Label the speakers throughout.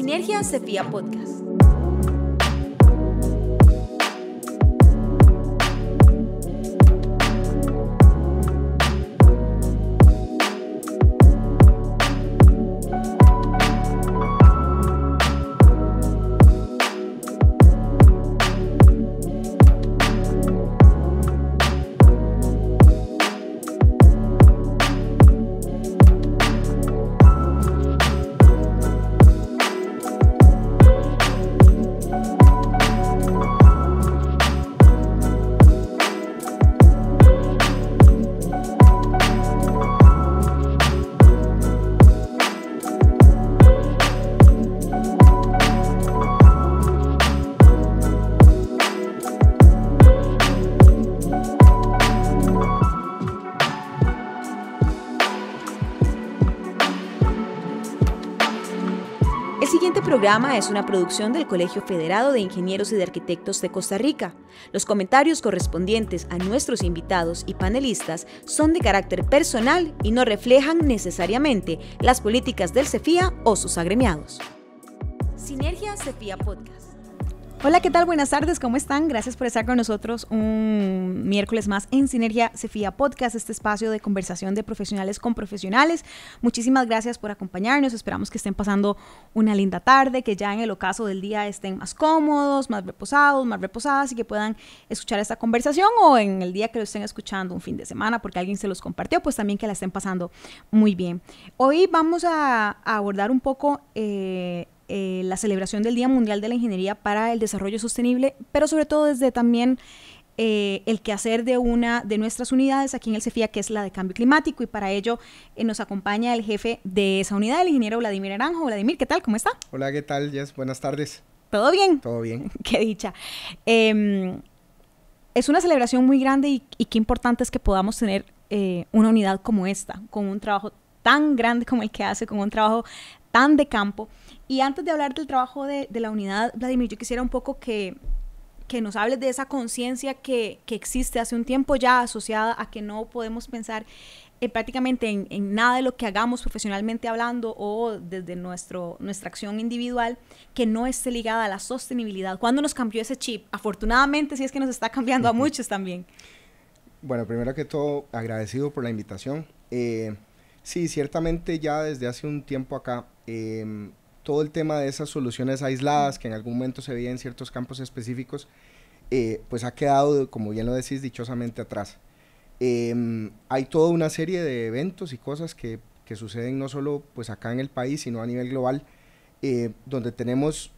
Speaker 1: Sinergia CEFIA Podcast. El siguiente programa es una producción del Colegio Federado de Ingenieros y de Arquitectos de Costa Rica. Los comentarios correspondientes a nuestros invitados y panelistas son de carácter personal y no reflejan necesariamente las políticas del CEFIA o sus agremiados. Sinergia CEFIA Podcast. Hola, ¿qué tal? Buenas tardes, ¿cómo están? Gracias por estar con nosotros un miércoles más en Sinergia CEFIA Podcast, este espacio de conversación de profesionales con profesionales. Muchísimas gracias por acompañarnos, esperamos que estén pasando una linda tarde, que ya en el ocaso del día estén más cómodos, más reposados, más reposadas y que puedan escuchar esta conversación, o en el día que lo estén escuchando un fin de semana porque alguien se los compartió, pues también que la estén pasando muy bien. Hoy vamos a abordar un poco la celebración del Día Mundial de la Ingeniería para el Desarrollo Sostenible, pero sobre todo desde también el quehacer de una de nuestras unidades aquí en el CEFIA, que es la de Cambio Climático, y para ello nos acompaña el jefe de esa unidad, el ingeniero Vladimir Naranjo. Vladimir, ¿qué tal? ¿Cómo está?
Speaker 2: Hola, ¿qué tal, Jess? Buenas tardes.
Speaker 1: ¿Todo bien?
Speaker 2: Todo bien.
Speaker 1: Qué dicha. Es una celebración muy grande y qué importante es que podamos tener una unidad como esta, con un trabajo tan grande como el que hace, con un trabajo tan de campo. Y antes de hablar del trabajo de la unidad, Vladimir, yo quisiera un poco que nos hables de esa conciencia que existe hace un tiempo ya asociada a que no podemos pensar prácticamente en nada de lo que hagamos profesionalmente hablando o desde nuestra acción individual que no esté ligada a la sostenibilidad. ¿Cuándo nos cambió ese chip? Afortunadamente, sí es que nos está cambiando a muchos también.
Speaker 2: Bueno, primero que todo, agradecido por la invitación. Sí, ciertamente ya desde hace un tiempo acá, todo el tema de esas soluciones aisladas que en algún momento se veía en ciertos campos específicos, pues ha quedado, como bien lo decís, dichosamente atrás. Hay toda una serie de eventos y cosas que suceden no solo pues acá en el país, sino a nivel global, donde tenemos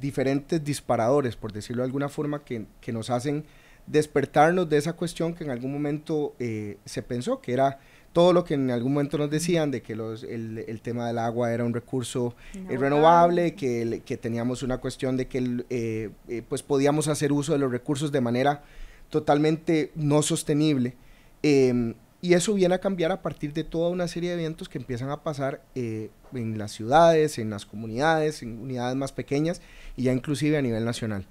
Speaker 2: diferentes disparadores, por decirlo de alguna forma, que nos hacen despertarnos de esa cuestión que en algún momento se pensó que era todo lo que en algún momento nos decían de que el tema del agua era un recurso renovable, que teníamos una cuestión de que pues podíamos hacer uso de los recursos de manera totalmente no sostenible, y eso viene a cambiar a partir de toda una serie de eventos que empiezan a pasar en las ciudades, en las comunidades, en unidades más pequeñas y ya inclusive a nivel nacional.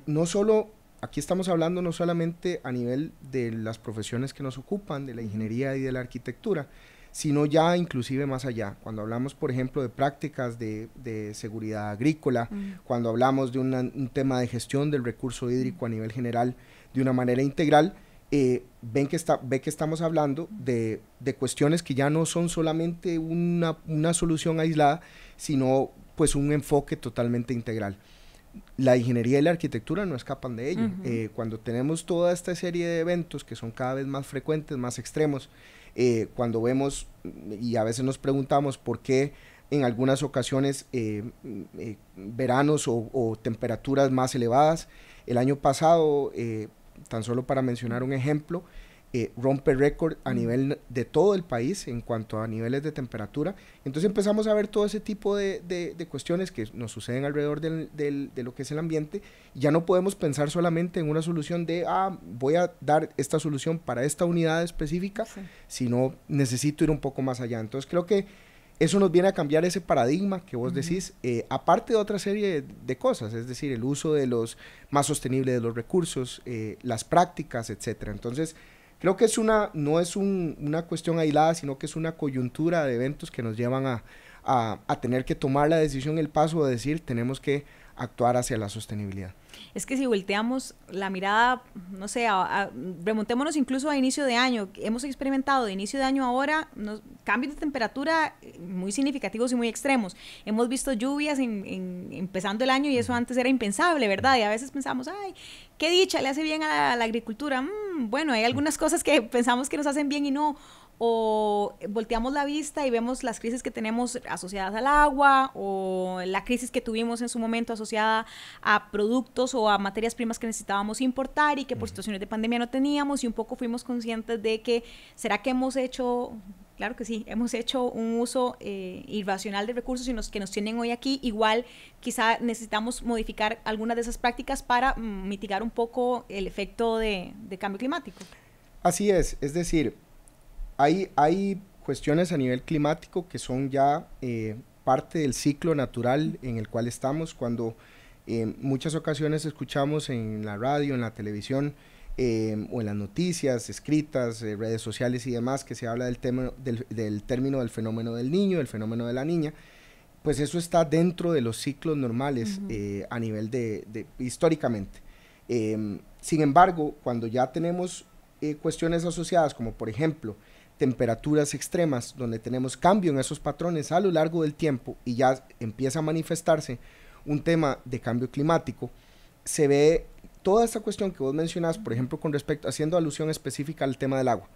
Speaker 2: No solo aquí estamos hablando no solamente a nivel de las profesiones que nos ocupan, de la ingeniería y de la arquitectura, sino ya inclusive más allá. Cuando hablamos, por ejemplo, de prácticas de seguridad agrícola, cuando hablamos de un tema de gestión del recurso hídrico a nivel general de una manera integral, ve que estamos hablando de cuestiones que ya no son solamente una solución aislada, sino pues un enfoque totalmente integral. La ingeniería y la arquitectura no escapan de ello. Cuando tenemos toda esta serie de eventos que son cada vez más frecuentes, más extremos, cuando vemos y a veces nos preguntamos por qué en algunas ocasiones veranos o temperaturas más elevadas. El año pasado, tan solo para mencionar un ejemplo, rompe récord a nivel de todo el país en cuanto a niveles de temperatura. Entonces empezamos a ver todo ese tipo de cuestiones que nos suceden alrededor de lo que es el ambiente. Ya no podemos pensar solamente en una solución de voy a dar esta solución para esta unidad específica, sino necesito ir un poco más allá. Entonces creo que eso nos viene a cambiar ese paradigma que vos decís, aparte de otra serie de cosas, es decir, el uso de los más sostenibles de los recursos, las prácticas, etcétera. Entonces creo que no es una cuestión aislada, sino que es una coyuntura de eventos que nos llevan a tener que tomar la decisión, el paso de decir, tenemos que actuar hacia la sostenibilidad.
Speaker 1: Es que si volteamos la mirada, no sé, remontémonos incluso a inicio de año, hemos experimentado de inicio de año ahora cambios de temperatura muy significativos y muy extremos. Hemos visto lluvias empezando el año y eso antes era impensable, ¿verdad? Y a veces pensamos, ay, qué dicha, le hace bien a la agricultura. Bueno, hay algunas cosas que pensamos que nos hacen bien y no. O volteamos la vista y vemos las crisis que tenemos asociadas al agua, o la crisis que tuvimos en su momento asociada a productos o a materias primas que necesitábamos importar y que por situaciones de pandemia no teníamos, y un poco fuimos conscientes de que, ¿será que hemos hecho? Claro que sí, hemos hecho un uso irracional de recursos que nos tienen hoy aquí. Igual quizá necesitamos modificar algunas de esas prácticas para mitigar un poco el efecto de cambio climático.
Speaker 2: Así es decir, hay cuestiones a nivel climático que son ya parte del ciclo natural en el cual estamos. Cuando en muchas ocasiones escuchamos en la radio, en la televisión o en las noticias escritas, redes sociales y demás, que se habla del término del fenómeno del niño, del fenómeno de la niña, pues eso está dentro de los ciclos normales a nivel históricamente. Sin embargo, cuando ya tenemos cuestiones asociadas, como por ejemplo temperaturas extremas, donde tenemos cambio en esos patrones a lo largo del tiempo y ya empieza a manifestarse un tema de cambio climático, se ve toda esta cuestión que vos mencionás, por ejemplo, con respecto, haciendo alusión específica al tema del agua.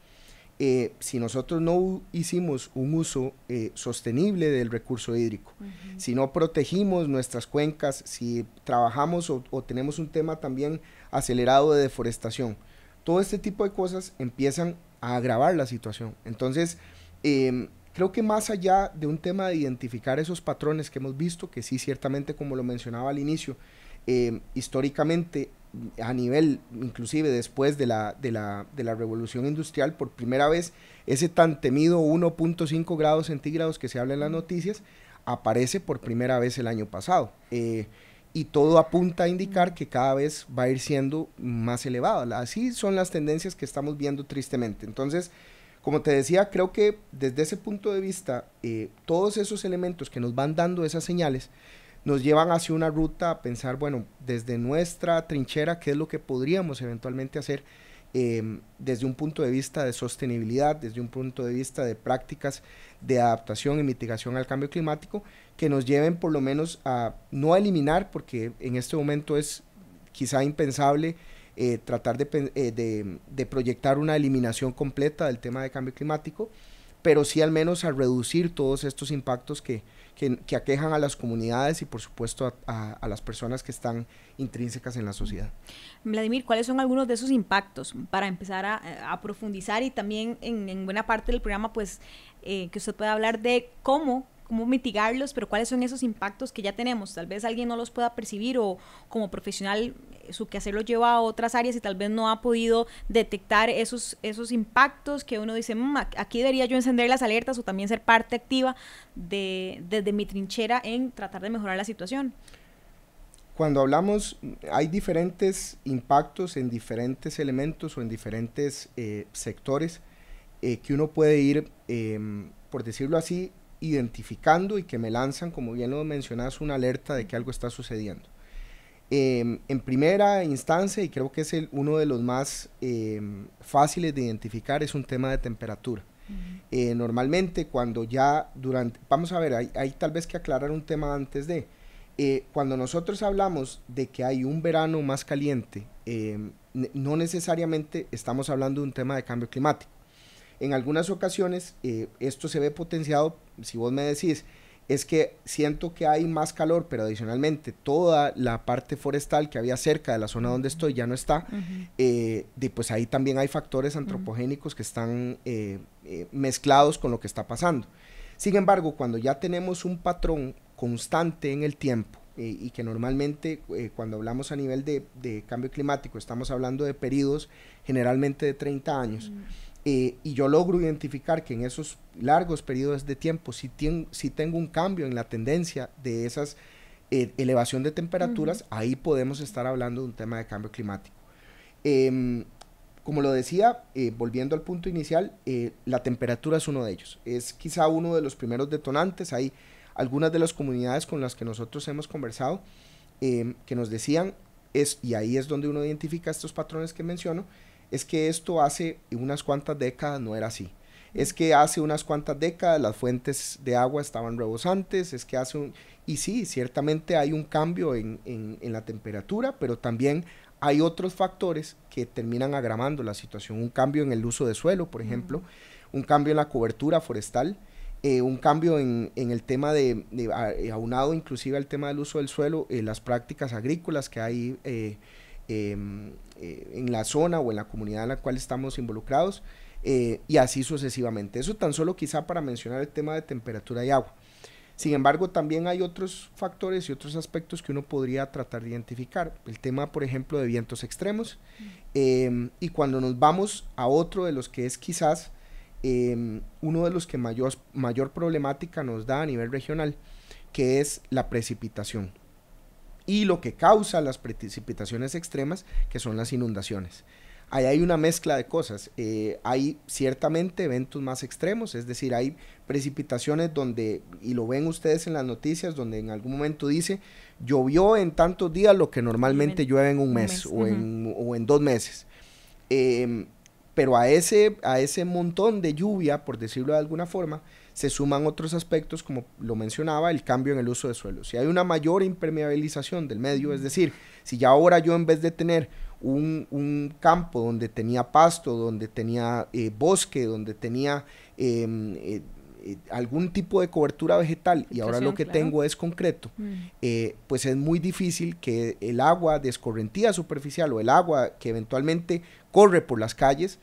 Speaker 2: Si nosotros no hicimos un uso sostenible del recurso hídrico, si no protegimos nuestras cuencas, si trabajamos o tenemos un tema también acelerado de deforestación, todo este tipo de cosas empiezan a agravar la situación. Entonces, creo que más allá de un tema de identificar esos patrones que hemos visto, que sí, ciertamente, como lo mencionaba al inicio, históricamente, a nivel, inclusive después de la revolución industrial, por primera vez, ese tan temido 1.5 grados centígrados que se habla en las noticias, aparece por primera vez el año pasado. Y todo apunta a indicar que cada vez va a ir siendo más elevado. Así son las tendencias que estamos viendo tristemente. Entonces, como te decía, creo que desde ese punto de vista, todos esos elementos que nos van dando esas señales, nos llevan hacia una ruta a pensar, bueno, desde nuestra trinchera, qué es lo que podríamos eventualmente hacer desde un punto de vista de sostenibilidad, desde un punto de vista de prácticas de adaptación y mitigación al cambio climático, que nos lleven por lo menos a no eliminar, porque en este momento es quizá impensable tratar de proyectar una eliminación completa del tema de cambio climático, pero sí al menos a reducir todos estos impactos que aquejan a las comunidades y por supuesto a las personas que están intrínsecas en la sociedad.
Speaker 1: Vladimir, ¿cuáles son algunos de esos impactos para empezar a profundizar y también en buena parte del programa pues que usted pueda hablar de cómo mitigarlos, pero cuáles son esos impactos que ya tenemos? Tal vez alguien no los pueda percibir o como profesional su quehacer lo lleva a otras áreas y tal vez no ha podido detectar esos impactos que uno dice, aquí debería yo encender las alertas o también ser parte activa desde mi trinchera en tratar de mejorar la situación.
Speaker 2: Cuando hablamos, hay diferentes impactos en diferentes elementos o en diferentes sectores que uno puede ir, por decirlo así, identificando y que me lanzan, como bien lo mencionas, una alerta de que algo está sucediendo. En primera instancia, y creo que es uno de los más fáciles de identificar, es un tema de temperatura. Normalmente cuando ya vamos a ver, hay tal vez que aclarar un tema antes de, cuando nosotros hablamos de que hay un verano más caliente, no necesariamente estamos hablando de un tema de cambio climático. En algunas ocasiones esto se ve potenciado, si vos me decís, es que siento que hay más calor, pero adicionalmente toda la parte forestal que había cerca de la zona donde estoy ya no está, pues ahí también hay factores antropogénicos que están mezclados con lo que está pasando. Sin embargo, cuando ya tenemos un patrón constante en el tiempo, y que normalmente cuando hablamos a nivel de cambio climático estamos hablando de periodos generalmente de 30 años, y yo logro identificar que en esos largos periodos de tiempo si tengo un cambio en la tendencia de esas elevación de temperaturas, ahí podemos estar hablando de un tema de cambio climático. Como lo decía, volviendo al punto inicial, la temperatura es uno de ellos. Es quizá uno de los primeros detonantes. Hay algunas de las comunidades con las que nosotros hemos conversado que nos decían, y ahí es donde uno identifica estos patrones que menciono, es que esto hace unas cuantas décadas no era así. Es que hace unas cuantas décadas las fuentes de agua estaban rebosantes, y sí, ciertamente hay un cambio en la temperatura, pero también hay otros factores que terminan agravando la situación. Un cambio en el uso de suelo, por ejemplo, un cambio en la cobertura forestal, un cambio en el tema aunado inclusive al tema del uso del suelo, las prácticas agrícolas que hay en la zona o en la comunidad en la cual estamos involucrados, y así sucesivamente. Eso tan solo quizá para mencionar el tema de temperatura y agua. Sin embargo, también hay otros factores y otros aspectos que uno podría tratar de identificar. El tema, por ejemplo, de vientos extremos, y cuando nos vamos a otro de los que es quizás uno de los que mayor problemática nos da a nivel regional, que es la precipitación y lo que causa las precipitaciones extremas, que son las inundaciones. Ahí hay una mezcla de cosas. Hay ciertamente eventos más extremos, es decir, hay precipitaciones donde, y lo ven ustedes en las noticias, donde en algún momento dice, llovió en tantos días lo que normalmente llueve en un mes. O en 2 meses. Pero a ese montón de lluvia, por decirlo de alguna forma, se suman otros aspectos, como lo mencionaba, el cambio en el uso de suelo. Si hay una mayor impermeabilización del medio, es decir, si ya ahora yo en vez de tener un campo donde tenía pasto, donde tenía bosque, donde tenía algún tipo de cobertura vegetal, y ahora lo que tengo es concreto, pues es muy difícil que el agua de escorrentía superficial o el agua que eventualmente corre por las calles,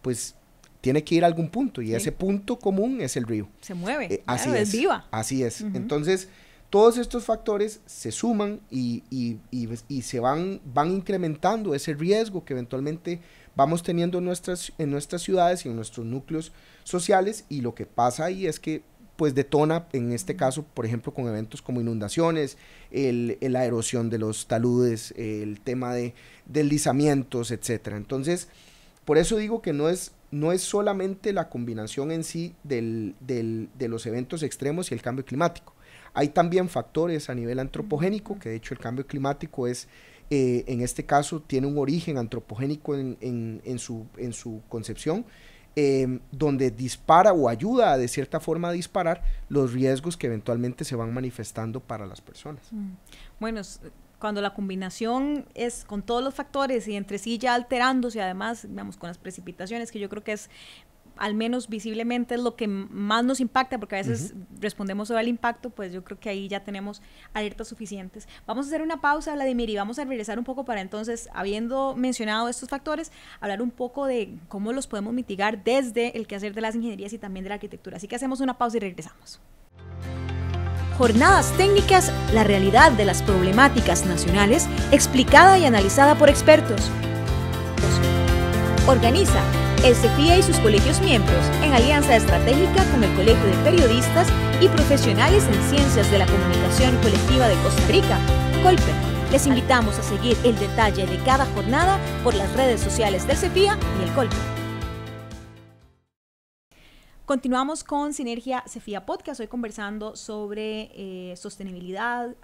Speaker 2: pues tiene que ir a algún punto, y ese punto común es el río.
Speaker 1: Se mueve,
Speaker 2: así
Speaker 1: es viva.
Speaker 2: Así es. Entonces, todos estos factores se suman y se van incrementando ese riesgo que eventualmente vamos teniendo en nuestras ciudades y en nuestros núcleos sociales, y lo que pasa ahí es que pues detona, en este caso, por ejemplo, con eventos como inundaciones, la erosión de los taludes, el tema de deslizamientos, etcétera. Entonces, por eso digo que no es solamente la combinación en sí de los eventos extremos y el cambio climático. Hay también factores a nivel antropogénico, que de hecho el cambio climático es, en este caso, tiene un origen antropogénico en su concepción, donde dispara o ayuda de cierta forma a disparar los riesgos que eventualmente se van manifestando para las personas.
Speaker 1: Bueno, cuando la combinación es con todos los factores y entre sí ya alterándose, además, digamos, con las precipitaciones, que yo creo que es, al menos visiblemente, es lo que más nos impacta, porque a veces respondemos sobre el impacto, pues yo creo que ahí ya tenemos alertas suficientes. Vamos a hacer una pausa, Vladimir, y vamos a regresar un poco para entonces, habiendo mencionado estos factores, hablar un poco de cómo los podemos mitigar desde el quehacer de las ingenierías y también de la arquitectura. Así que hacemos una pausa y regresamos. Jornadas técnicas, la realidad de las problemáticas nacionales, explicada y analizada por expertos. Organiza el CEFIA y sus colegios miembros en alianza estratégica con el Colegio de Periodistas y Profesionales en Ciencias de la Comunicación Colectiva de Costa Rica, COLPE. Les invitamos a seguir el detalle de cada jornada por las redes sociales del CEFIA y el COLPE. Continuamos con Sinergia CEFIA Podcast, hoy conversando sobre sostenibilidad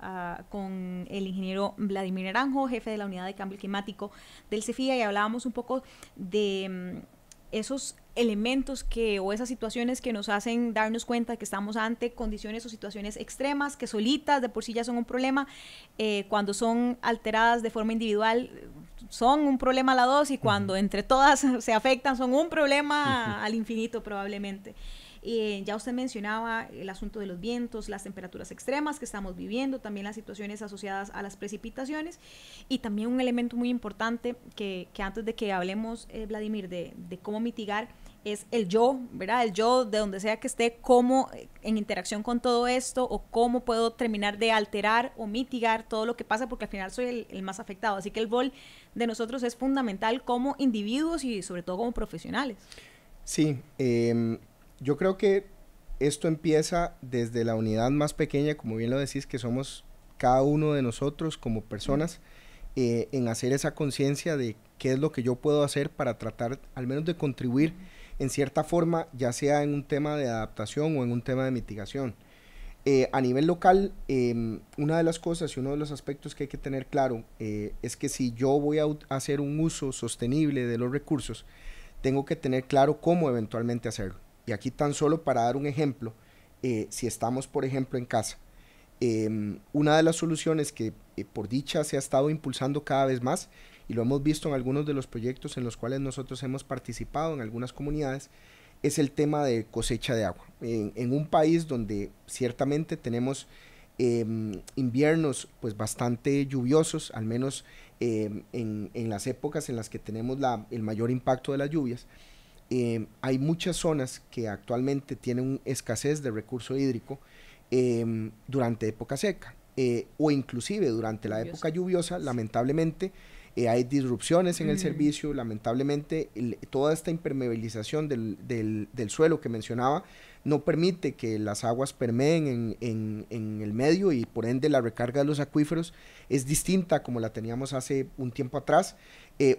Speaker 1: con el ingeniero Vladimir Naranjo, jefe de la Unidad de Cambio Climático del CEFIA, y hablábamos un poco de esos elementos o esas situaciones que nos hacen darnos cuenta que estamos ante condiciones o situaciones extremas que solitas de por sí ya son un problema, cuando son alteradas de forma individual son un problema a la 2, y cuando entre todas se afectan son un problema al infinito probablemente. Ya usted mencionaba el asunto de los vientos, las temperaturas extremas que estamos viviendo, también las situaciones asociadas a las precipitaciones, y también un elemento muy importante que antes de que hablemos, Vladimir, de cómo mitigar, es el yo, ¿verdad? El yo, de donde sea que esté, cómo en interacción con todo esto, o cómo puedo terminar de alterar o mitigar todo lo que pasa, porque al final soy el más afectado. Así que el rol de nosotros es fundamental como individuos y sobre todo como profesionales.
Speaker 2: Sí, yo creo que esto empieza desde la unidad más pequeña, como bien lo decís, que somos cada uno de nosotros como personas, en hacer esa conciencia de qué es lo que yo puedo hacer para tratar al menos de contribuir en cierta forma, ya sea en un tema de adaptación o en un tema de mitigación. A nivel local, una de las cosas y uno de los aspectos que hay que tener claro es que si yo voy a hacer un uso sostenible de los recursos, tengo que tener claro cómo eventualmente hacerlo. Y aquí tan solo para dar un ejemplo, si estamos por ejemplo en casa, una de las soluciones que por dicha se ha estado impulsando cada vez más, y lo hemos visto en algunos de los proyectos en los cuales nosotros hemos participado en algunas comunidades, es el tema de cosecha de agua. En un país donde ciertamente tenemos inviernos pues bastante lluviosos, al menos en las épocas en las que tenemos el mayor impacto de las lluvias, hay muchas zonas que actualmente tienen escasez de recurso hídrico durante época seca o inclusive durante la época lluviosa, lamentablemente hay disrupciones en el servicio, lamentablemente toda esta impermeabilización del suelo que mencionaba no permite que las aguas permeen en el medio y por ende la recarga de los acuíferos es distinta como la teníamos hace un tiempo atrás,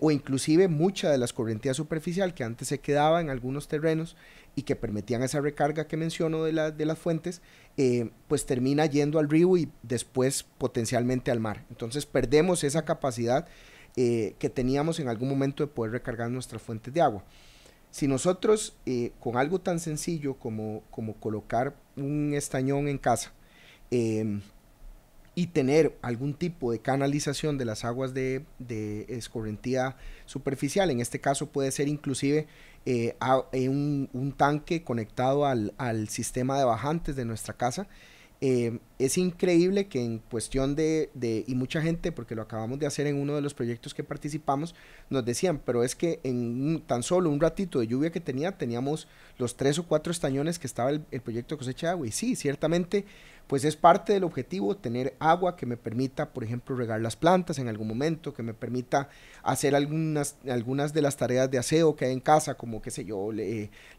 Speaker 2: o inclusive mucha de la escorrentía superficial que antes se quedaba en algunos terrenos y que permitían esa recarga que menciono de las fuentes, pues termina yendo al río y después potencialmente al mar. Entonces perdemos esa capacidad que teníamos en algún momento de poder recargar nuestras fuentes de agua. Si nosotros con algo tan sencillo como colocar un estañón en casa y tener algún tipo de canalización de las aguas de escorrentía superficial, en este caso puede ser inclusive un tanque conectado al sistema de bajantes de nuestra casa, es increíble que en cuestión y mucha gente, porque lo acabamos de hacer en uno de los proyectos que participamos, nos decían, pero es que en tan solo un ratito de lluvia que teníamos los 3 o 4 estañones que estaba el proyecto de cosecha de agua, y sí, ciertamente, pues es parte del objetivo tener agua que me permita, por ejemplo, regar las plantas en algún momento, que me permita hacer algunas de las tareas de aseo que hay en casa, como qué sé yo,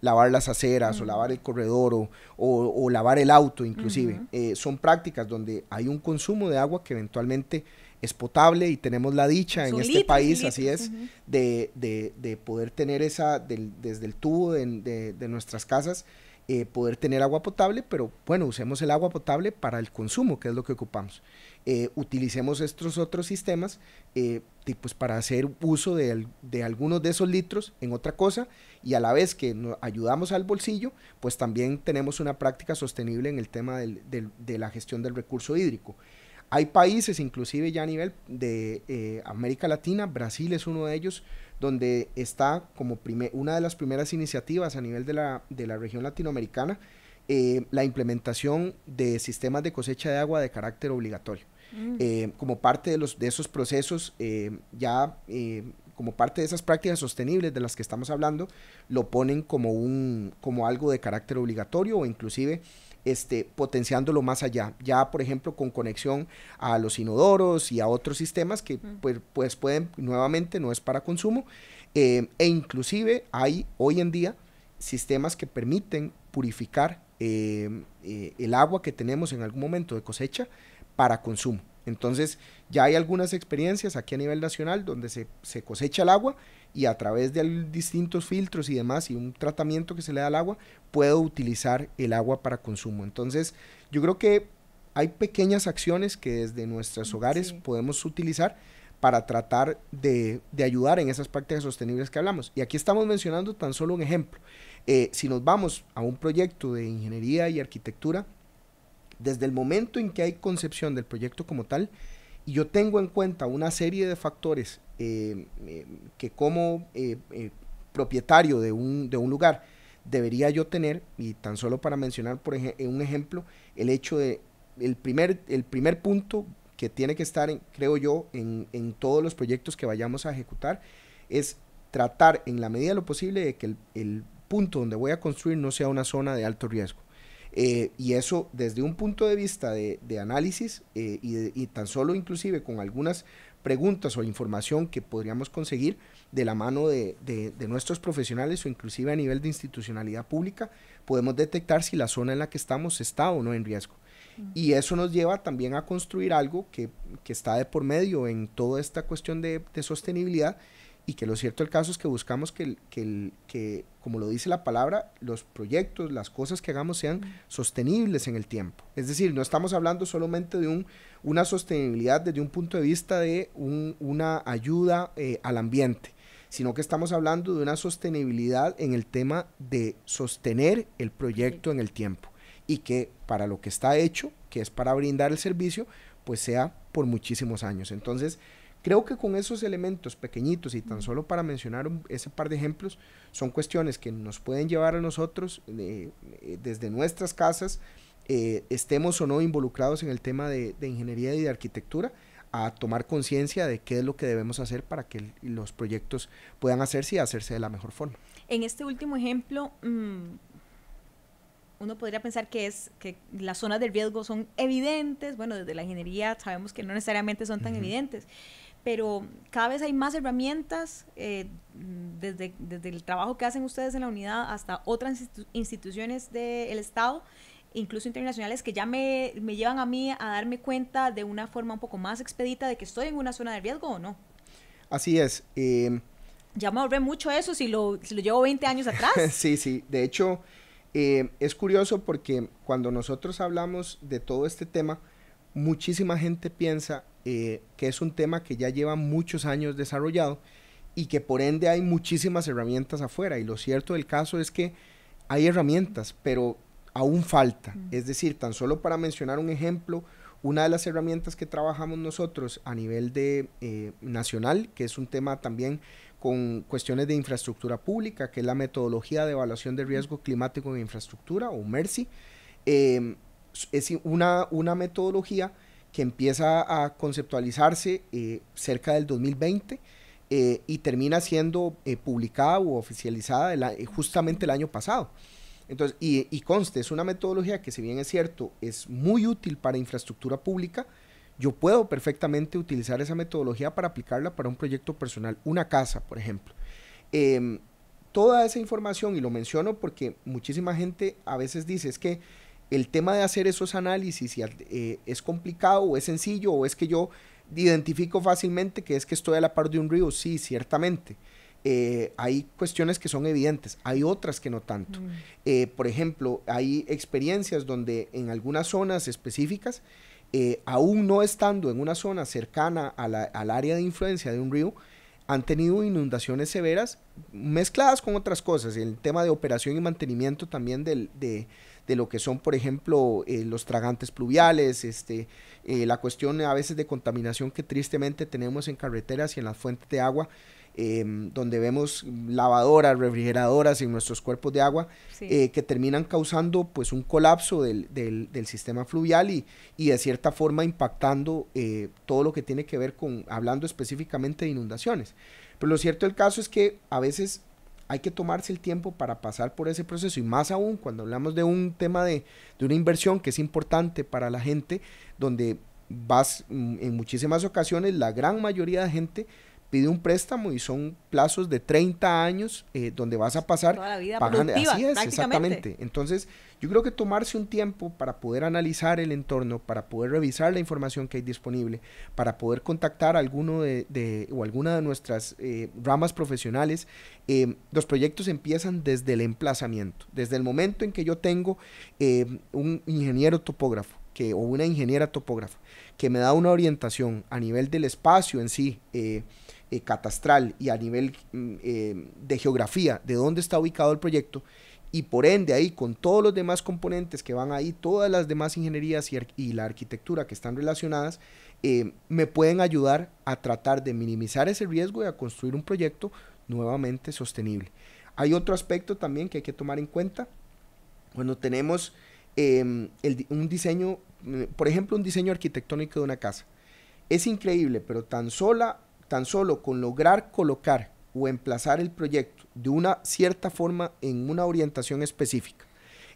Speaker 2: lavar las aceras o lavar el corredor o lavar el auto inclusive. Son prácticas donde hay un consumo de agua que eventualmente es potable y tenemos la dicha en este país, así es, de poder tener desde el tubo de nuestras casas, poder tener agua potable, pero bueno, usemos el agua potable para el consumo, que es lo que ocupamos. Utilicemos estos otros sistemas pues para hacer uso de algunos de esos litros en otra cosa, y a la vez que nos ayudamos al bolsillo, pues también tenemos una práctica sostenible en el tema de la gestión del recurso hídrico. Hay países, inclusive ya a nivel de América Latina, Brasil es uno de ellos, donde está como una de las primeras iniciativas a nivel de la región latinoamericana, la implementación de sistemas de cosecha de agua de carácter obligatorio. Como parte de esos procesos, como parte de esas prácticas sostenibles de las que estamos hablando, lo ponen como algo de carácter obligatorio o inclusive potenciándolo más allá, ya por ejemplo con conexión a los inodoros y a otros sistemas que pues pueden, nuevamente no es para consumo, e inclusive hay hoy en día sistemas que permiten purificar el agua que tenemos en algún momento de cosecha para consumo. Entonces ya hay algunas experiencias aquí a nivel nacional donde se cosecha el agua y a través de distintos filtros y demás y un tratamiento que se le da al agua, puedo utilizar el agua para consumo. Entonces yo creo que hay pequeñas acciones que desde nuestros hogares podemos utilizar para tratar de ayudar en esas prácticas sostenibles que hablamos. Y aquí estamos mencionando tan solo un ejemplo. Si nos vamos a un proyecto de ingeniería y arquitectura, desde el momento en que hay concepción del proyecto como tal, y yo tengo en cuenta una serie de factores que como propietario de un lugar debería yo tener, y tan solo para mencionar un ejemplo, el hecho de el primer punto que tiene que estar, creo yo, en todos los proyectos que vayamos a ejecutar, es tratar en la medida de lo posible de que el punto donde voy a construir no sea una zona de alto riesgo. Y eso desde un punto de vista de análisis y tan solo inclusive con algunas preguntas o información que podríamos conseguir de la mano de nuestros profesionales o inclusive a nivel de institucionalidad pública, podemos detectar si la zona en la que estamos está o no en riesgo. Y eso nos lleva también a construir algo que está de por medio en toda esta cuestión de sostenibilidad, y que lo cierto del caso es que buscamos que, como lo dice la palabra, los proyectos, las cosas que hagamos sean sostenibles en el tiempo. Es decir, no estamos hablando solamente de una sostenibilidad desde un punto de vista de una ayuda al ambiente, sino que estamos hablando de una sostenibilidad en el tema de sostener el proyecto en el tiempo, y que para lo que está hecho, que es para brindar el servicio, pues sea por muchísimos años. Entonces, creo que con esos elementos pequeñitos, y tan solo para mencionar ese par de ejemplos, son cuestiones que nos pueden llevar a nosotros, desde nuestras casas, estemos o no involucrados en el tema de ingeniería y de arquitectura, a tomar conciencia de qué es lo que debemos hacer para que los proyectos puedan hacerse y hacerse de la mejor forma.
Speaker 1: En este último ejemplo, uno podría pensar que las zonas de riesgo son evidentes. Bueno, desde la ingeniería sabemos que no necesariamente son tan evidentes, pero cada vez hay más herramientas, desde el trabajo que hacen ustedes en la unidad hasta otras instituciones del Estado, incluso internacionales, que ya me llevan a mí a darme cuenta de una forma un poco más expedita de que estoy en una zona de riesgo o no.
Speaker 2: Así es.
Speaker 1: Ya me ahorré mucho eso si lo llevo 20 años atrás.
Speaker 2: Sí. De hecho, es curioso porque cuando nosotros hablamos de todo este tema, muchísima gente piensa que es un tema que ya lleva muchos años desarrollado y que por ende hay muchísimas herramientas afuera, y lo cierto del caso es que hay herramientas, pero aún falta. Es decir, tan solo para mencionar un ejemplo, una de las herramientas que trabajamos nosotros a nivel nacional, que es un tema también con cuestiones de infraestructura pública, que es la metodología de evaluación de riesgo climático en infraestructura, o MERSI, es una metodología que empieza a conceptualizarse cerca del 2020 y termina siendo publicada o oficializada justamente el año pasado. Entonces, y conste, es una metodología que, si bien es cierto, es muy útil para infraestructura pública, yo puedo perfectamente utilizar esa metodología para aplicarla para un proyecto personal, una casa, por ejemplo. Toda esa información, y lo menciono porque muchísima gente a veces dice, es que el tema de hacer esos análisis es complicado, o es sencillo, o es que yo identifico fácilmente que es que estoy a la par de un río. Sí, ciertamente. Hay cuestiones que son evidentes, hay otras que no tanto. Por ejemplo, hay experiencias donde en algunas zonas específicas, aún no estando en una zona cercana al área de influencia de un río, han tenido inundaciones severas mezcladas con otras cosas, el tema de operación y mantenimiento también de lo que son, por ejemplo, los tragantes pluviales, la cuestión a veces de contaminación que tristemente tenemos en carreteras y en las fuentes de agua, donde vemos lavadoras, refrigeradoras en nuestros cuerpos de agua, sí, que terminan causando pues un colapso del sistema fluvial y de cierta forma impactando todo lo que tiene que ver con, hablando específicamente de inundaciones. Pero lo cierto del caso es que a veces hay que tomarse el tiempo para pasar por ese proceso, y más aún cuando hablamos de un tema de una inversión que es importante para la gente, donde en muchísimas ocasiones la gran mayoría de gente pide un préstamo y son plazos de 30 años donde vas a pasar
Speaker 1: toda la vida
Speaker 2: pagando. Así es,
Speaker 1: prácticamente.
Speaker 2: exactamente. Entonces, yo creo que tomarse un tiempo para poder analizar el entorno, para poder revisar la información que hay disponible, para poder contactar a alguno o alguna de nuestras ramas profesionales. Los proyectos empiezan desde el emplazamiento, desde el momento en que yo tengo un ingeniero topógrafo o una ingeniera topógrafa que me da una orientación a nivel del espacio en sí, catastral, y a nivel de geografía, de dónde está ubicado el proyecto, y por ende ahí con todos los demás componentes que van ahí, todas las demás ingenierías y la arquitectura que están relacionadas, me pueden ayudar a tratar de minimizar ese riesgo y a construir un proyecto nuevamente sostenible. Hay otro aspecto también que hay que tomar en cuenta cuando tenemos un diseño, por ejemplo, un diseño arquitectónico de una casa. Es increíble, pero tan solo con lograr colocar o emplazar el proyecto de una cierta forma en una orientación específica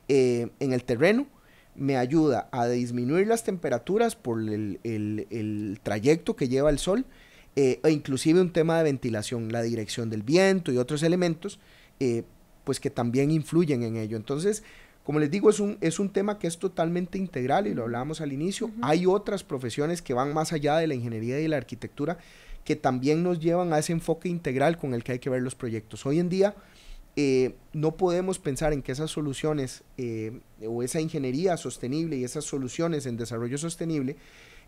Speaker 2: en el terreno, me ayuda a disminuir las temperaturas por el trayecto que lleva el sol, e inclusive un tema de ventilación, la dirección del viento y otros elementos pues que también influyen en ello. Entonces, como les digo, es un tema que es totalmente integral y lo hablábamos al inicio. Hay otras profesiones que van más allá de la ingeniería y la arquitectura que también nos llevan a ese enfoque integral con el que hay que ver los proyectos. Hoy en día no podemos pensar en que esas soluciones o esa ingeniería sostenible y esas soluciones en desarrollo sostenible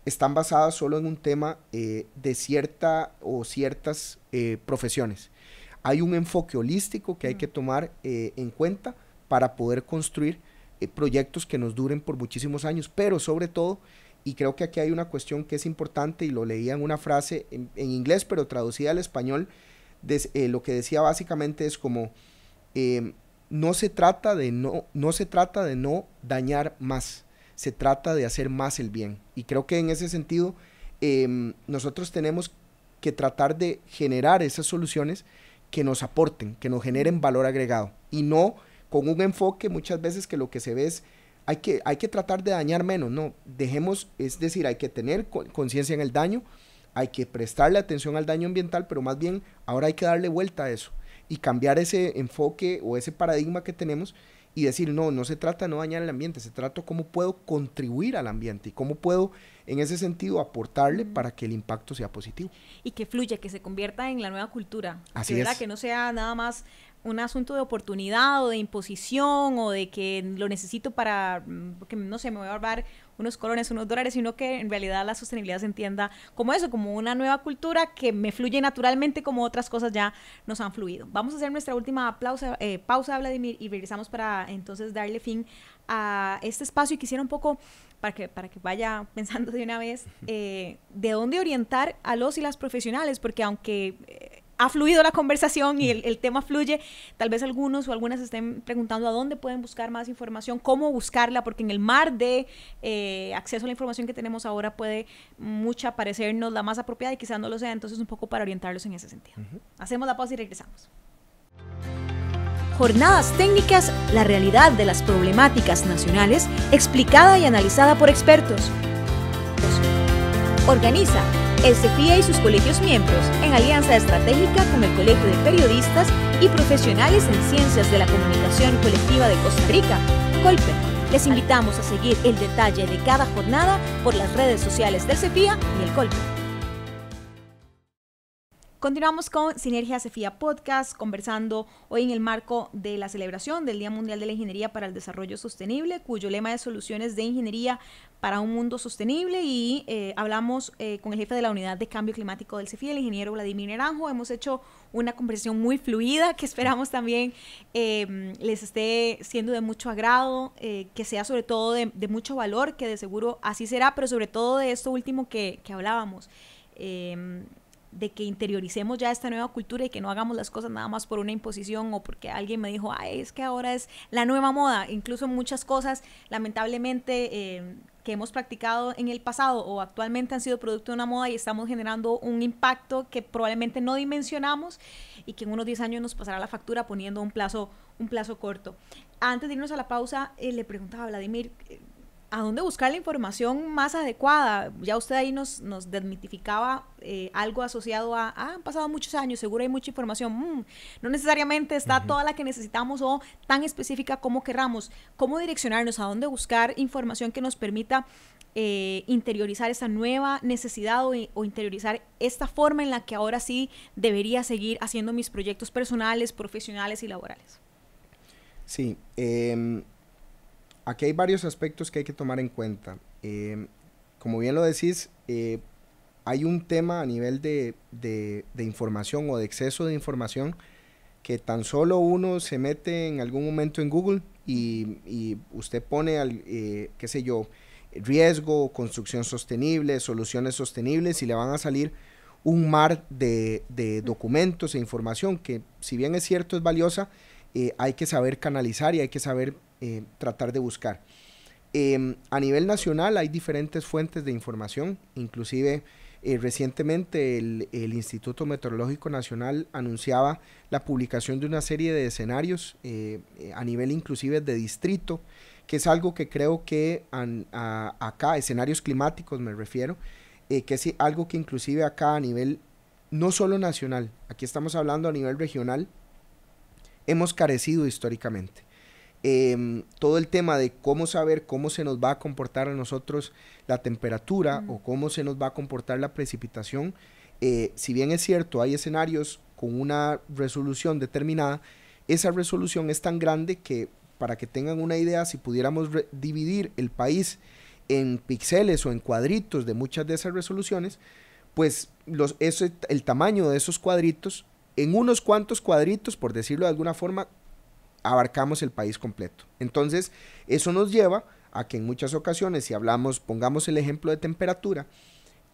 Speaker 2: están basadas solo en un tema de cierta o ciertas profesiones. Hay un enfoque holístico que hay que tomar en cuenta para poder construir proyectos que nos duren por muchísimos años, pero sobre todo, y creo que aquí hay una cuestión que es importante, y lo leía en una frase en inglés, pero traducida al español, lo que decía básicamente es como, no se trata de no dañar más, se trata de hacer más el bien. Y creo que en ese sentido, nosotros tenemos que tratar de generar esas soluciones que nos aporten, que nos generen valor agregado, y no con un enfoque muchas veces que lo que se ve es hay que tratar de dañar menos, no, dejemos, es decir, hay que tener conciencia en el daño, hay que prestarle atención al daño ambiental, pero más bien ahora hay que darle vuelta a eso y cambiar ese enfoque o ese paradigma que tenemos y decir, no se trata de no dañar el ambiente, se trata de cómo puedo contribuir al ambiente y cómo puedo en ese sentido aportarle para que el impacto sea positivo.
Speaker 1: Y que fluya, que se convierta en la nueva cultura.
Speaker 2: Así
Speaker 1: ¿verdad?
Speaker 2: Es.
Speaker 1: Que no sea nada más un asunto de oportunidad o de imposición o de que lo necesito para, porque no sé, me voy a ahorrar unos colones, unos dólares, sino que en realidad la sostenibilidad se entienda como eso, como una nueva cultura que me fluye naturalmente como otras cosas ya nos han fluido. Vamos a hacer nuestra última pausa, Vladimir, y regresamos para entonces darle fin a este espacio y quisiera un poco, para que vaya pensando de una vez, de dónde orientar a los y las profesionales, porque aunque ha fluido la conversación y el tema fluye, tal vez algunos o algunas estén preguntando a dónde pueden buscar más información, cómo buscarla, porque en el mar de acceso a la información que tenemos ahora puede mucha parecernos la más apropiada y quizás no lo sea, entonces un poco para orientarlos en ese sentido. Hacemos la pausa y regresamos. Jornadas técnicas, la realidad de las problemáticas nacionales, explicada y analizada por expertos. Organiza el CEFIA y sus colegios miembros en alianza estratégica con el Colegio de Periodistas y Profesionales en Ciencias de la Comunicación Colectiva de Costa Rica, COLPE. Les invitamos a seguir el detalle de cada jornada por las redes sociales del CEFIA y el COLPE. Continuamos con Sinergia CEFIA Podcast, conversando hoy en el marco de la celebración del Día Mundial de la Ingeniería para el Desarrollo Sostenible, cuyo lema es Soluciones de Ingeniería para un Mundo Sostenible, y hablamos con el jefe de la Unidad de Cambio Climático del CEFIA, el ingeniero Vladimir Naranjo. Hemos hecho una conversación muy fluida que esperamos también les esté siendo de mucho agrado, que sea sobre todo de mucho valor, que de seguro así será, pero sobre todo de esto último que hablábamos, de que interioricemos ya esta nueva cultura y que no hagamos las cosas nada más por una imposición o porque alguien me dijo, ay, es que ahora es la nueva moda. Incluso muchas cosas, lamentablemente, que hemos practicado en el pasado o actualmente han sido producto de una moda y estamos generando un impacto que probablemente no dimensionamos y que en unos 10 años nos pasará la factura poniendo un plazo corto. Antes de irnos a la pausa, le preguntaba a Vladimir, ¿a dónde buscar la información más adecuada? Ya usted ahí nos desmitificaba algo asociado a, han pasado muchos años, seguro hay mucha información. No necesariamente está toda la que necesitamos o tan específica como querramos. ¿Cómo direccionarnos? ¿A dónde buscar información que nos permita interiorizar esa nueva necesidad o interiorizar esta forma en la que ahora sí debería seguir haciendo mis proyectos personales, profesionales y laborales?
Speaker 2: Sí, aquí hay varios aspectos que hay que tomar en cuenta. Como bien lo decís, hay un tema a nivel de información o de exceso de información que tan solo uno se mete en algún momento en Google y usted pone, qué sé yo, riesgo, construcción sostenible, soluciones sostenibles y le van a salir un mar de documentos e información que, si bien es cierto, es valiosa, hay que saber canalizar y hay que saber tratar de buscar. A nivel nacional hay diferentes fuentes de información, inclusive recientemente el Instituto Meteorológico Nacional anunciaba la publicación de una serie de escenarios a nivel inclusive de distrito, que es algo que creo que acá, escenarios climáticos me refiero, que es algo que inclusive acá a nivel no solo nacional, aquí estamos hablando a nivel regional, hemos carecido históricamente. todo el tema de cómo saber cómo se nos va a comportar a nosotros la temperatura o cómo se nos va a comportar la precipitación, si bien es cierto, hay escenarios con una resolución determinada, esa resolución es tan grande que, para que tengan una idea, si pudiéramos dividir el país en píxeles o en cuadritos de muchas de esas resoluciones, pues el tamaño de esos cuadritos, en unos cuantos cuadritos, por decirlo de alguna forma, abarcamos el país completo. Entonces, eso nos lleva a que en muchas ocasiones, si pongamos el ejemplo de temperatura,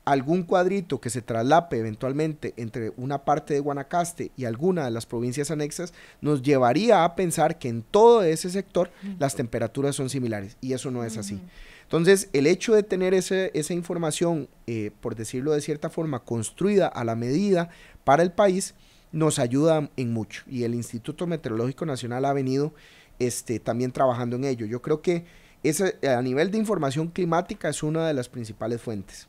Speaker 2: algún cuadrito que se traslape eventualmente entre una parte de Guanacaste y alguna de las provincias anexas, nos llevaría a pensar que en todo ese sector las temperaturas son similares, y eso no es así. Entonces, el hecho de tener esa información, por decirlo de cierta forma, construida a la medida para el país, nos ayuda en mucho, y el Instituto Meteorológico Nacional ha venido también trabajando en ello. Yo creo que a nivel de información climática es una de las principales fuentes.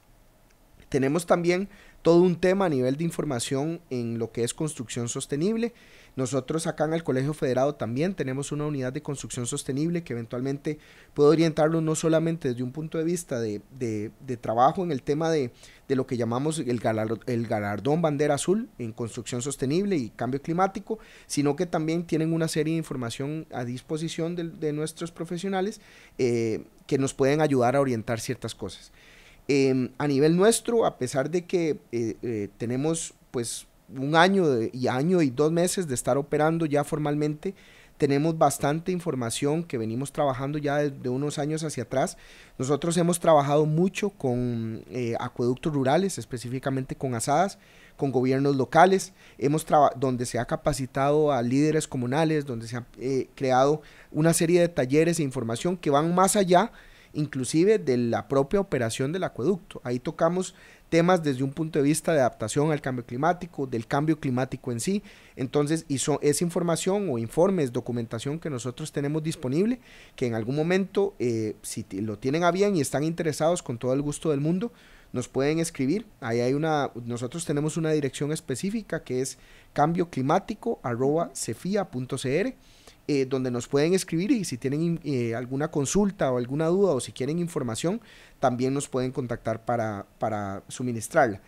Speaker 2: Tenemos también todo un tema a nivel de información en lo que es construcción sostenible. Nosotros acá en el Colegio Federado también tenemos una unidad de construcción sostenible que eventualmente puede orientarlo no solamente desde un punto de vista de trabajo en el tema de lo que llamamos el galardón bandera azul en construcción sostenible y cambio climático, sino que también tienen una serie de información a disposición de nuestros profesionales que nos pueden ayudar a orientar ciertas cosas. A nivel nuestro, a pesar de que tenemos pues un año y 2 meses de estar operando ya formalmente, tenemos bastante información que venimos trabajando ya de unos años hacia atrás. Nosotros hemos trabajado mucho con acueductos rurales, específicamente con asadas, con gobiernos locales, donde se ha capacitado a líderes comunales, donde se ha creado una serie de talleres e información que van más allá inclusive de la propia operación del acueducto. Ahí tocamos temas desde un punto de vista de adaptación al cambio climático, del cambio climático en sí. Entonces, es información o informes, documentación que nosotros tenemos disponible, que en algún momento, si lo tienen a bien y están interesados, con todo el gusto del mundo, nos pueden escribir. Ahí nosotros tenemos una dirección específica que es cambioclimático@cefia.cr, donde nos pueden escribir, y si tienen alguna consulta o alguna duda, o si quieren información, también nos pueden contactar para suministrarla.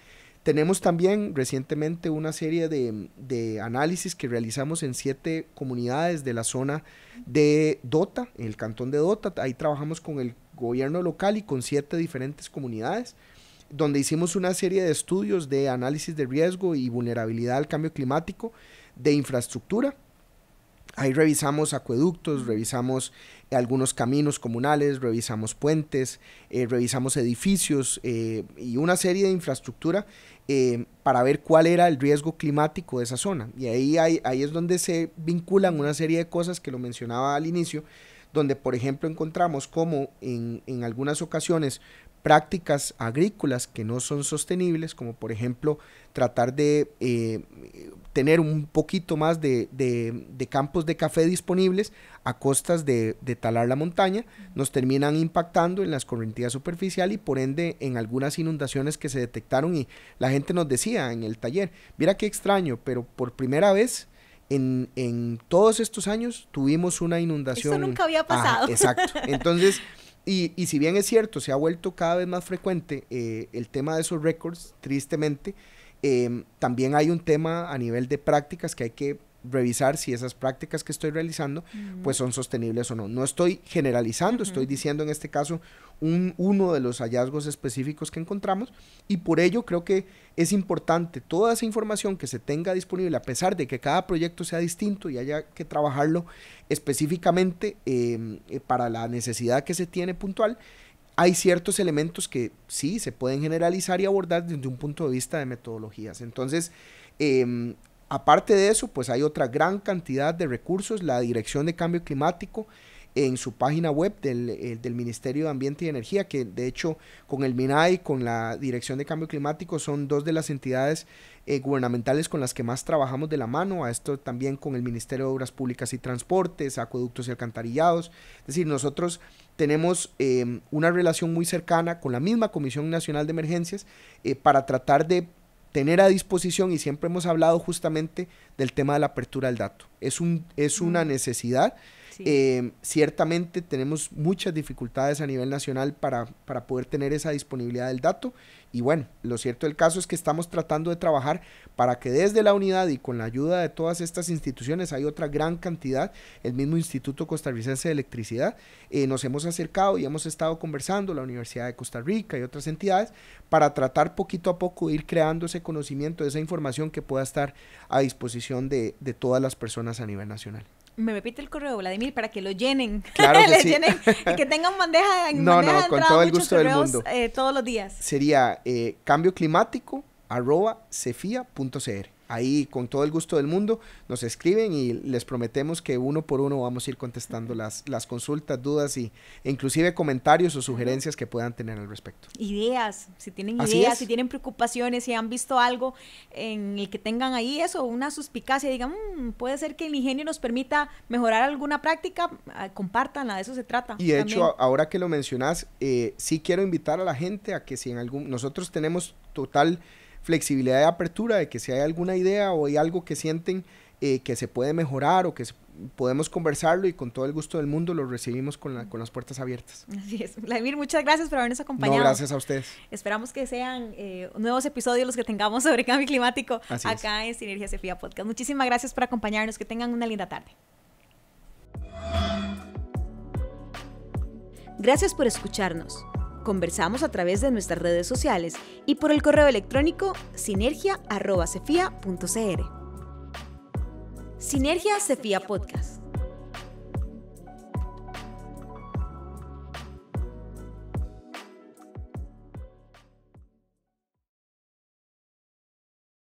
Speaker 2: Tenemos también recientemente una serie de análisis que realizamos en 7 comunidades de la zona de Dota, en el cantón de Dota. Ahí trabajamos con el gobierno local y con 7 diferentes comunidades, donde hicimos una serie de estudios de análisis de riesgo y vulnerabilidad al cambio climático, de infraestructura. Ahí revisamos acueductos, revisamos algunos caminos comunales, revisamos puentes, revisamos edificios y una serie de infraestructura para ver cuál era el riesgo climático de esa zona. Y ahí es donde se vinculan una serie de cosas que lo mencionaba al inicio, donde por ejemplo encontramos como en algunas ocasiones prácticas agrícolas que no son sostenibles, como por ejemplo tratar de tener un poquito más de campos de café disponibles a costas de talar la montaña, nos terminan impactando en la escorrentía superficial y por ende en algunas inundaciones que se detectaron, y la gente nos decía en el taller, mira qué extraño, pero por primera vez en todos estos años tuvimos una inundación.
Speaker 1: Eso nunca había pasado.
Speaker 2: Exacto. Entonces, y si bien es cierto, se ha vuelto cada vez más frecuente el tema de esos récords, tristemente, también hay un tema a nivel de prácticas que hay que revisar si esas prácticas que estoy realizando pues son sostenibles o no. No estoy generalizando, estoy diciendo en este caso uno de los hallazgos específicos que encontramos, y por ello creo que es importante toda esa información que se tenga disponible, a pesar de que cada proyecto sea distinto y haya que trabajarlo específicamente para la necesidad que se tiene puntual. Hay ciertos elementos que sí se pueden generalizar y abordar desde un punto de vista de metodologías. Entonces, aparte de eso, pues hay otra gran cantidad de recursos. La Dirección de Cambio Climático, en su página web del Ministerio de Ambiente y Energía, que de hecho con el MINAI, con la Dirección de Cambio Climático, son 2 de las entidades gubernamentales con las que más trabajamos de la mano. A esto también con el Ministerio de Obras Públicas y Transportes, Acueductos y Alcantarillados. Es decir, nosotros tenemos una relación muy cercana con la misma Comisión Nacional de Emergencias para tratar de tener a disposición, y siempre hemos hablado justamente del tema de la apertura del dato. Es una necesidad.
Speaker 1: Sí.
Speaker 2: Ciertamente tenemos muchas dificultades a nivel nacional para poder tener esa disponibilidad del dato y bueno, lo cierto del caso es que estamos tratando de trabajar para que desde la unidad y con la ayuda de todas estas instituciones, hay otra gran cantidad, el mismo Instituto Costarricense de Electricidad, nos hemos acercado y hemos estado conversando, la Universidad de Costa Rica y otras entidades, para tratar poquito a poco de ir creando ese conocimiento, esa información que pueda estar a disposición de todas las personas a nivel nacional.
Speaker 1: Me repite el correo, Vladimir, para que lo llenen.
Speaker 2: Claro que sí.
Speaker 1: Llenen, que tengan bandeja
Speaker 2: no,
Speaker 1: bandeja de
Speaker 2: con
Speaker 1: entrada,
Speaker 2: todo el gusto
Speaker 1: correos,
Speaker 2: del mundo.
Speaker 1: Todos los días.
Speaker 2: Sería cambioclimático@cefia.cr. Ahí con todo el gusto del mundo nos escriben y les prometemos que uno por uno vamos a ir contestando las consultas, dudas e inclusive comentarios o sugerencias que puedan tener al respecto.
Speaker 1: Ideas, si tienen
Speaker 2: Así
Speaker 1: ideas,
Speaker 2: es.
Speaker 1: si tienen preocupaciones, si han visto algo en el que tengan ahí eso, una suspicacia, digan, puede ser que el ingenio nos permita mejorar alguna práctica, compártanla, de eso se trata.
Speaker 2: Y de
Speaker 1: también.
Speaker 2: hecho, ahora que lo mencionas, sí quiero invitar a la gente a que si nosotros tenemos total flexibilidad de apertura, de que si hay alguna idea o hay algo que sienten que se puede mejorar o que podemos conversarlo y con todo el gusto del mundo lo recibimos con las puertas abiertas.
Speaker 1: Así es. Vladimir, muchas gracias por habernos acompañado.
Speaker 2: No, gracias a ustedes.
Speaker 1: Esperamos que sean nuevos episodios los que tengamos sobre cambio climático
Speaker 2: Así
Speaker 1: acá en Sinergia CEFIA Podcast. Muchísimas gracias por acompañarnos, que tengan una linda tarde. Gracias por escucharnos. Conversamos a través de nuestras redes sociales y por el correo electrónico sinergia@cefia.cr. Sinergia CEFIA Podcast.